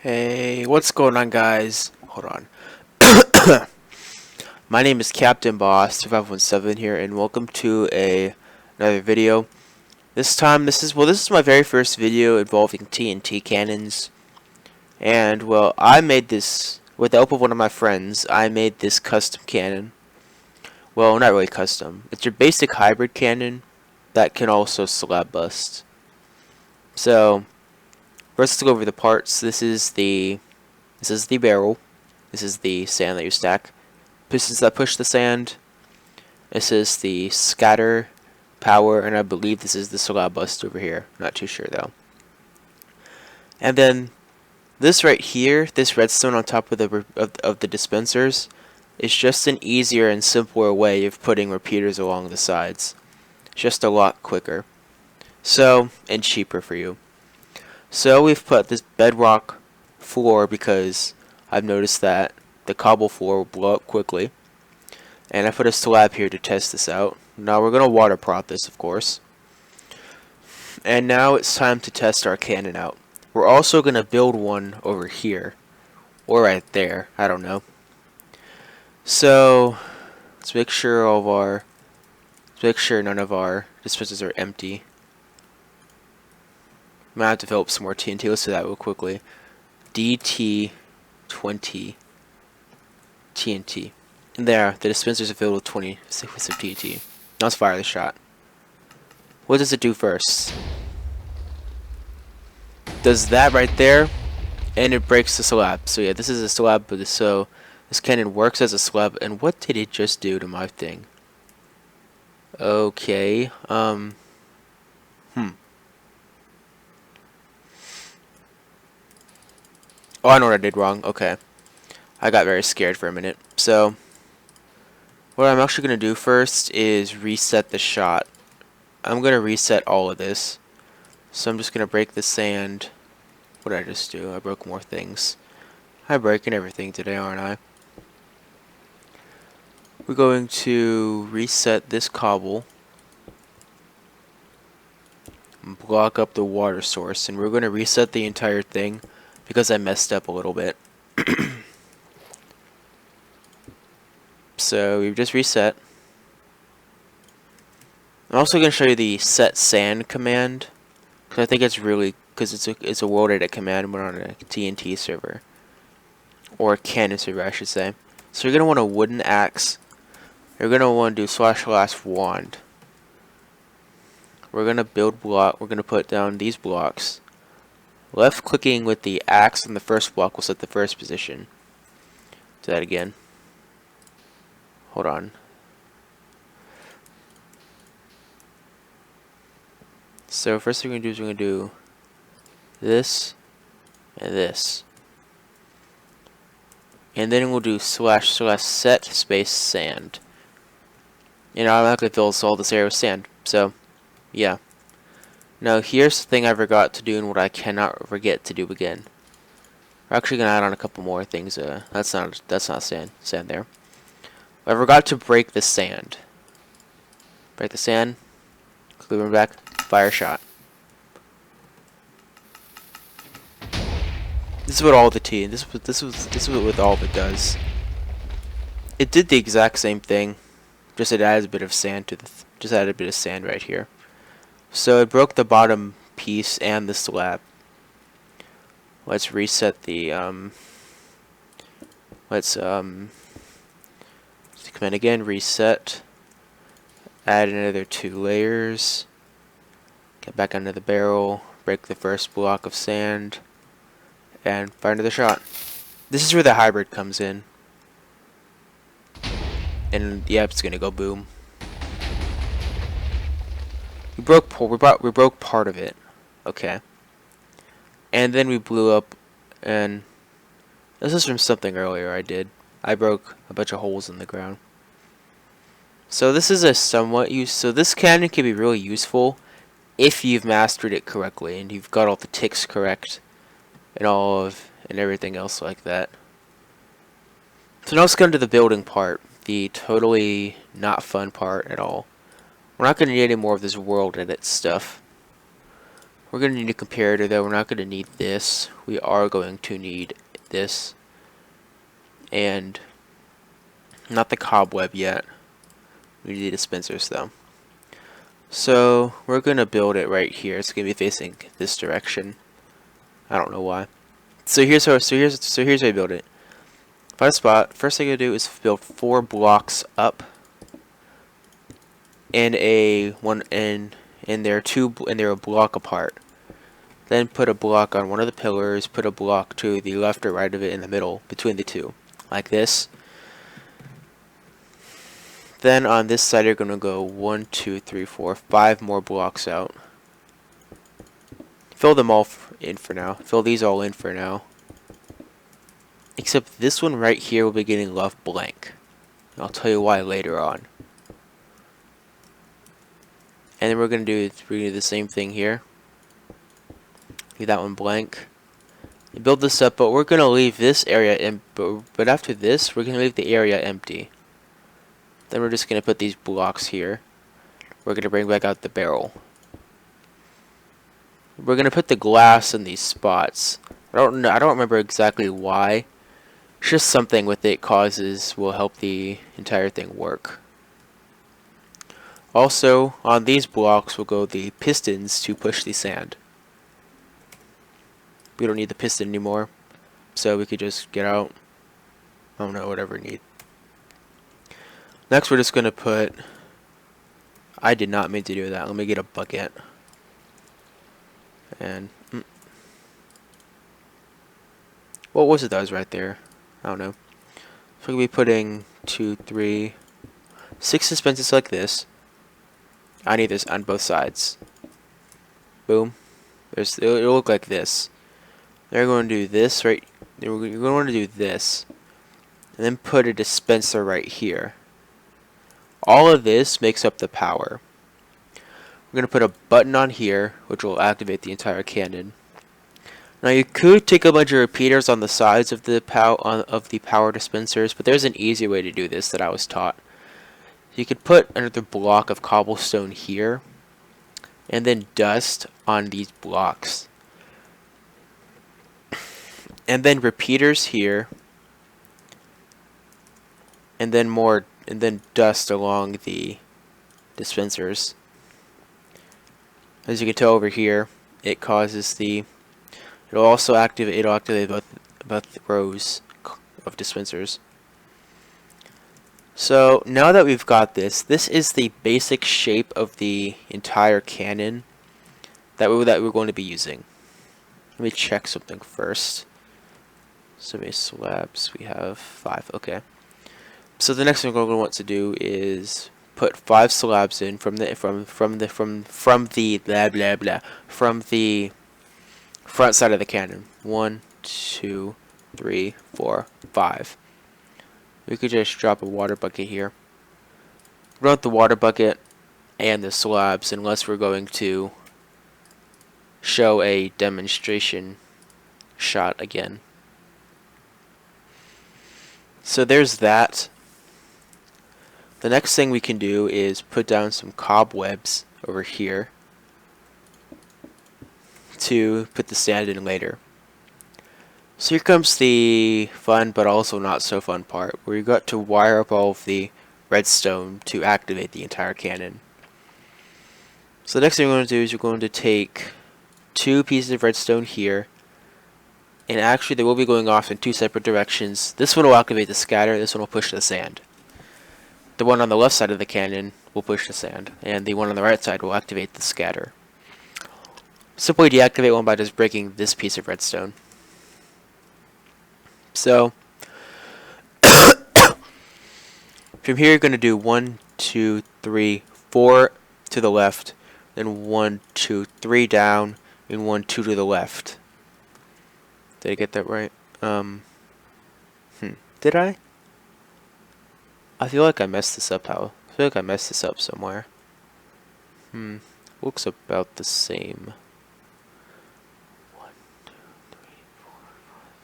Hey, what's going on, guys? Hold on. My name is Captain Boss 2517 here, and welcome to another video. This time, this is my very first video involving TNT cannons, and well, I made this with the help of one of my friends. I made this custom cannon. Well, not really custom. It's your basic hybrid cannon that can also slab bust. So, first, let's go over the parts. This is the barrel. This is the sand that you stack. Pistons that push the sand. This is the scatter power, and I believe this is the Slabbust over here. Not too sure though. And then this right here, this redstone on top of the dispensers, is just an easier and simpler way of putting repeaters along the sides. Just a lot quicker. So, and cheaper for you. So we've put this bedrock floor because I've noticed that the cobble floor will blow up quickly. And I put a slab here to test this out. Now we're going to water prop this, of course. And now it's time to test our cannon out. We're also going to build one over here. Or right there. I don't know. So, let's make sure none of our dispensers are empty. I'm going to have to fill up some more TNT. Let's do that real quickly. DT20 TNT. And there, the dispensers are filled with 20 sequence of TNT. Now let's fire the shot. What does it do first? Does that right there, and it breaks the slab. So yeah, this is a slab, but so this cannon works as a slab. And what did it just do to my thing? Okay, Oh, I know what I did wrong. Okay. I got very scared for a minute. So, what I'm actually going to do first is reset the shot. I'm going to reset all of this. So I'm just going to break the sand. What did I just do? I broke more things. I'm breaking everything today, aren't I? We're going to reset this cobble. And block up the water source. And we're going to reset the entire thing because I messed up a little bit. So we've just reset. I'm also going to show you the set sand command, because I think it's really, because it's a world edit command when on a TNT server, or a cannon server I should say. So you're going to want a wooden axe. You're going to want to do // wand. We're going to build block. We're going to put down these blocks. Left clicking with the axe on the first block will set the first position. Do that again. Hold on. So first thing we're going to do is we're going to do this and this. And then we'll do / set space sand. And automatically fills all this area with sand. So, yeah. Now here's the thing I forgot to do and what I cannot forget to do again. We're actually going to add on a couple more things. That's not sand there. I forgot to break the sand. Break the sand. Clear back. Fire shot. This is what all the T. This is what all of it does. It did the exact same thing. Just it adds a bit of sand to the. Just added a bit of sand right here. So it broke the bottom piece and the slab. Let's reset the. Let's command again, reset, add another 2 layers, get back under the barrel, break the first block of sand, and fire another shot. This is where the hybrid comes in. And yeah, it's gonna go boom. We broke part of it. Okay. And then we blew up, and this is from something earlier I did. I broke a bunch of holes in the ground. So this is a somewhat so this cannon can be really useful if you've mastered it correctly and you've got all the ticks correct and and everything else like that. So now let's go into the building part, the totally not fun part at all. We're not going to need any more of this world edit stuff. We're going to need a comparator though. We're not going to need this. We are going to need this. And not the cobweb yet. We need the dispensers though. So we're going to build it right here. It's going to be facing this direction. I don't know why. So here's how I build it. Find a spot. First thing I do is build 4 blocks up in they're a block apart. Then put a block on one of the pillars, put a block to the left or right of it in the middle between the two, like this. Then on this side you're gonna go 1, 2, 3, 4, 5 more blocks out. Fill them all in for now. Fill these all in for now. Except this one right here will be getting left blank. I'll tell you why later on. And then we're gonna do the same thing here. Leave that one blank. And build this up, but we're gonna leave this area but after this, we're gonna leave the area empty. Then we're just gonna put these blocks here. We're gonna bring back out the barrel. We're gonna put the glass in these spots. I don't remember exactly why. It's just something with it will help the entire thing work. Also, on these blocks will go the pistons to push the sand. We don't need the piston anymore, so we could just get out. I don't know, whatever we need. Next, we're just gonna put. I did not mean to do that. Let me get a bucket. And what was it that was right there? I don't know. So we're gonna be putting 2, 3, 6 dispensers like this. I need this on both sides. Boom. It'll look like this. They're going to do this right. You're going to want to do this, and then put a dispenser right here. All of this makes up the power. We're going to put a button on here, which will activate the entire cannon. Now you could take a bunch of repeaters on the sides of the power dispensers, but there's an easier way to do this that I was taught. You could put another block of cobblestone here, and then dust on these blocks. And then repeaters here, and then dust along the dispensers. As you can tell over here, it'll activate both rows of dispensers. So now that we've got this is the basic shape of the entire cannon that we're going to be using. Let me check something first. So many slabs, we have 5. Okay. So the next thing we're going to want to do is put 5 slabs in from the front side of the cannon. 1, 2, 3, 4, 5. We could just drop a water bucket here. We don't want the water bucket and the slabs unless we're going to show a demonstration shot again. So there's that. The next thing we can do is put down some cobwebs over here to put the sand in later. So here comes the fun but also not so fun part, where you got to wire up all of the redstone to activate the entire cannon. So the next thing we're going to do is we're going to take 2 pieces of redstone here, and actually they will be going off in 2 separate directions. This one will activate the scatter, this one will push the sand. The one on the left side of the cannon will push the sand, and the one on the right side will activate the scatter. Simply deactivate one by just breaking this piece of redstone. So from here you're going to do 1, 2, 3, 4 to the left, then 1, 2, 3 down, and 1, 2 to the left. Did I get that right? Did I? I feel like I messed this up. I feel like I messed this up somewhere. Looks about the same. 1, 2, 3, 4,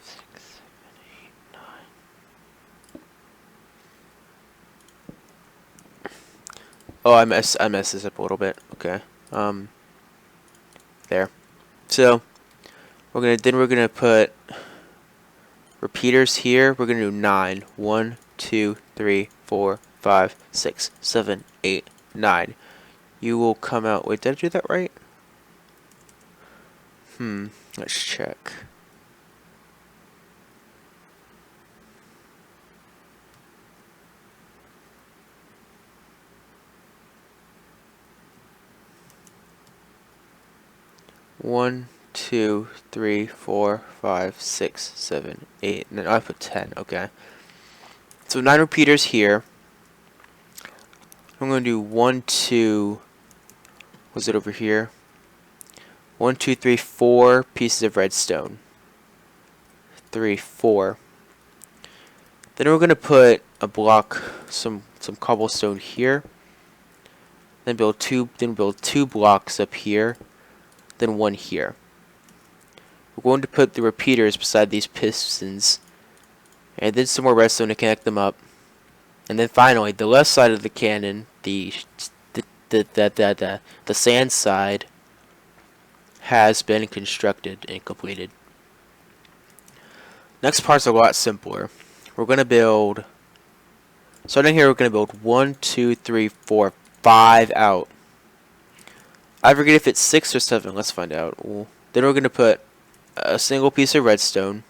5, 6, 7, 8, 9. Oh, I messed this up a little bit. Okay. There. So we're gonna put repeaters here. We're gonna do 9. 1, 2, 3, 4, 5, 6, 7, 8, 9. You will come out. Wait, did I do that right? Let's check. One, 2, 3, 4, 5, 6, 7, 8, and then I put 10. Okay. So 9 repeaters here. I'm going to do 1, 2. Was it over here? 1, 2, 3, 4 pieces of redstone. 3, 4. Then we're going to put a block, some cobblestone here. Then build two blocks up here. Then 1 here. We're going to put the repeaters beside these pistons, and then some more redstone to connect them up. And then finally, the left side of the cannon, the sand side, has been constructed and completed. Next part's a lot simpler. We're going to build, starting here, we're going to build 1, 2, 3, 4, 5 out. I forget if it's 6 or 7. Let's find out. Then we're going to put a single piece of redstone.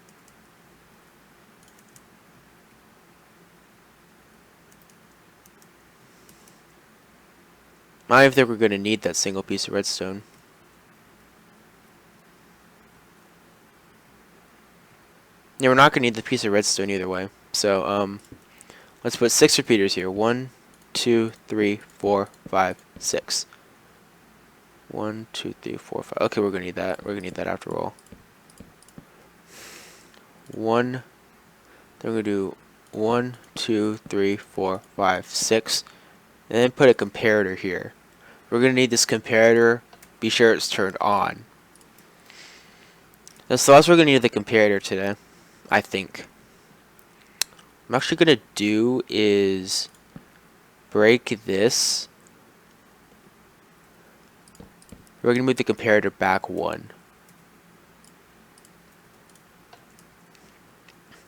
I don't think we're going to need that single piece of redstone. Yeah, we're not going to need the piece of redstone either way. So, let's put 6 repeaters here. 1, 2, 3, 4, 5, 6. 1, 2, 3, 4, 5. Okay, we're going to need that. We're going to need that after all. 1. Then we're going to do 1, 2, 3, 4, 5, 6. And then put a comparator here. We're going to need this comparator. Be sure it's turned on. So that's what we're going to need the comparator today, I think. What I'm actually going to do is break this. We're going to move the comparator back 1.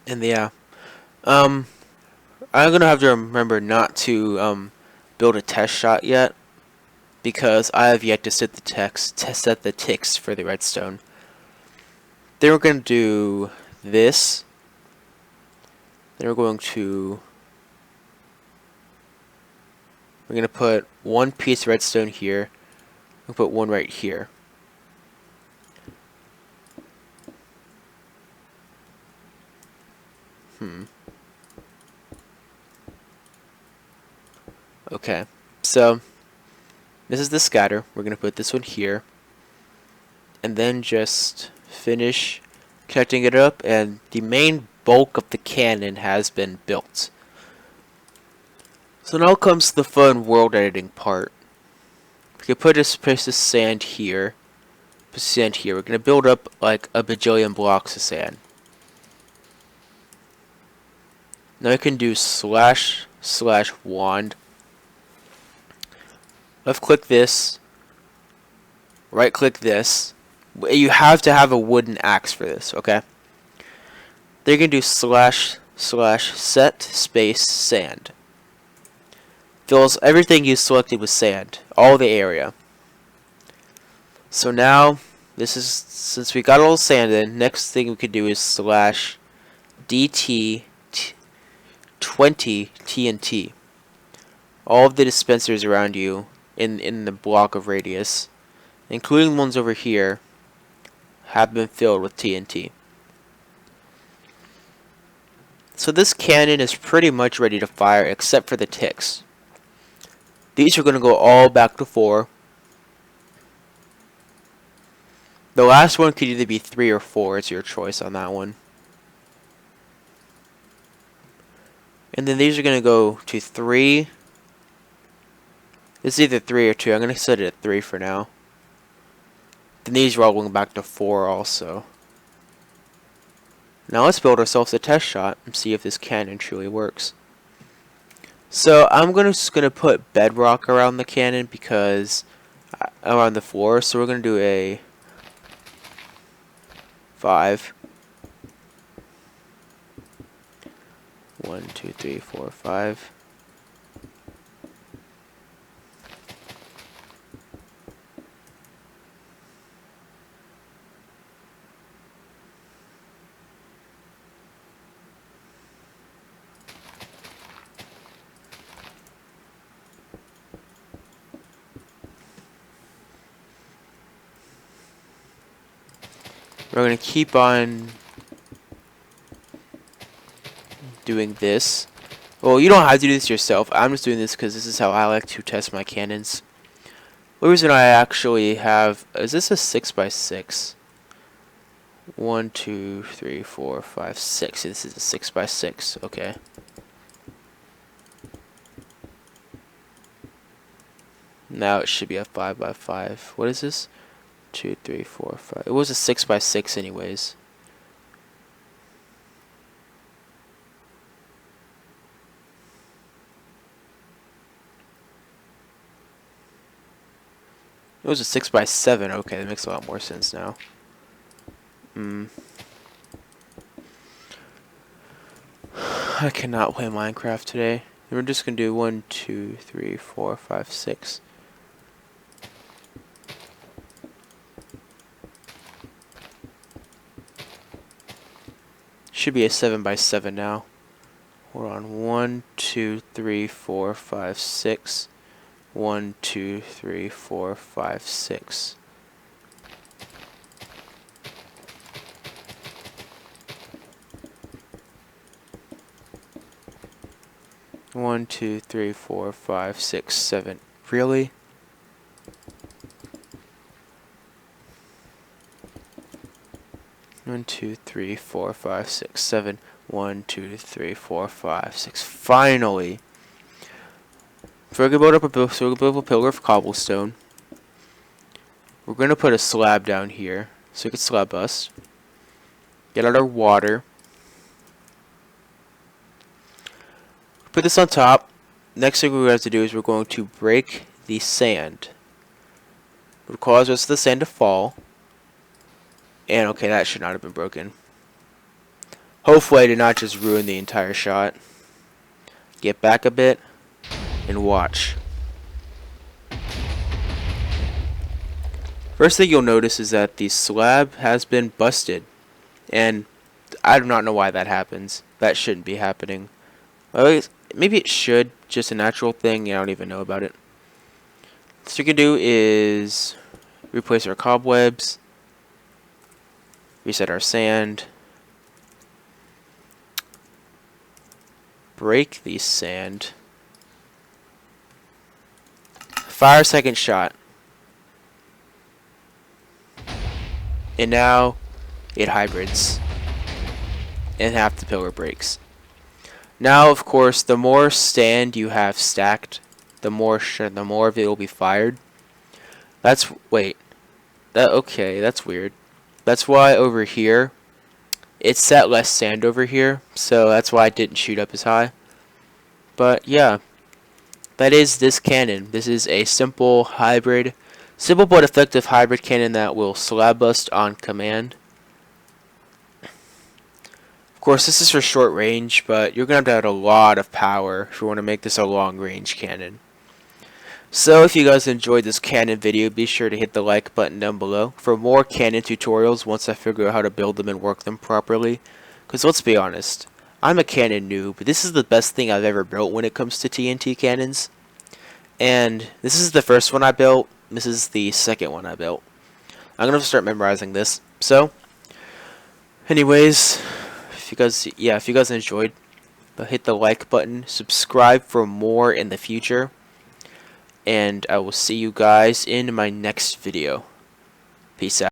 And yeah, I'm going to have to remember not to build a test shot yet, because I have yet to set the ticks for the redstone. Then we're going to do this. Then we're going to put 1 piece of redstone here. We'll put 1 right here. Okay, so this is the scatter. We're going to put this one here. And then just finish connecting it up, and the main bulk of the cannon has been built. So now comes the fun world editing part. We can put this piece of sand here. Put sand here. We're going to build up like a bajillion blocks of sand. Now I can do / wand. Left click this. Right click this. You have to have a wooden axe for this, okay? Then you can do / set space sand. Fills everything you selected with sand, all the area. So now, this is, since we got all the sand in, next thing we could do is / DT 20 TNT. All of the dispensers around you in the block of radius, including the ones over here, have been filled with TNT. So this cannon is pretty much ready to fire except for the ticks. These are going to go all back to 4. The last one could either be 3 or 4. It's your choice on that one. And then these are going to go to 3. It's either 3 or 2. I'm going to set it at 3 for now. Then these are all going back to 4 also. Now let's build ourselves a test shot and see if this cannon truly works. So I'm just gonna put bedrock around the cannon, because around the floor. So we're gonna do a 5. 1, 2, 3, 4, 5. We're going to keep on doing this. Well, you don't have to do this yourself. I'm just doing this because this is how I like to test my cannons. The reason I actually have... Is this a 6x6? 1, 2, 3, 4, 5, 6. This is a 6x6. Okay. Now it should be a 5x5. What is this? 2, 3, 4, 5. It was a 6x6 anyways. It was a 6x7. Okay, that makes a lot more sense now. I cannot play Minecraft today. We're just gonna do 1, 2, 3, 4, 5, 6. Should be a 7x7 now. Hold on. 1, 2, 3, 4, 5, 6. 1, 2, 3, 4, 5, 6. One, 2, 3, 4, 5, 6, 7. Really? One, 2, 3, 4, 5, 6, 7. 1, 2, 3, 4, 5, 6. Finally! So we're gonna build up a pillar of cobblestone. We're gonna put a slab down here so we can Slabbust. Get out our water. Put this on top. Next thing we're going to have to do is we're going to break the sand. It will cause us the sand to fall. And okay, that should not have been broken. Hopefully I did not just ruin the entire shot. Get back a bit and watch. First thing you'll notice is that the slab has been busted. And I do not know why that happens. That shouldn't be happening. Well, maybe it should. Just a natural thing. I don't even know about it. So we can do is replace our cobwebs. Reset our sand. Break the sand. Fire second shot. And now it hybrids. And half the pillar breaks. Now, of course, the more sand you have stacked, the more of it will be fired. Okay, that's weird. That's why over here, it set less sand over here, so that's why it didn't shoot up as high. But yeah, that is this cannon. This is a simple but effective hybrid cannon that will Slabbust on command. Of course, this is for short range, but you're going to have to add a lot of power if you want to make this a long range cannon. So if you guys enjoyed this cannon video, be sure to hit the like button down below for more cannon tutorials once I figure out how to build them and work them properly. Because let's be honest, I'm a cannon noob, but this is the best thing I've ever built when it comes to TNT cannons. And this is the first one I built, this is the second one I built. I'm going to start memorizing this. So, anyways, if you guys enjoyed, hit the like button, subscribe for more in the future, and I will see you guys in my next video. Peace out.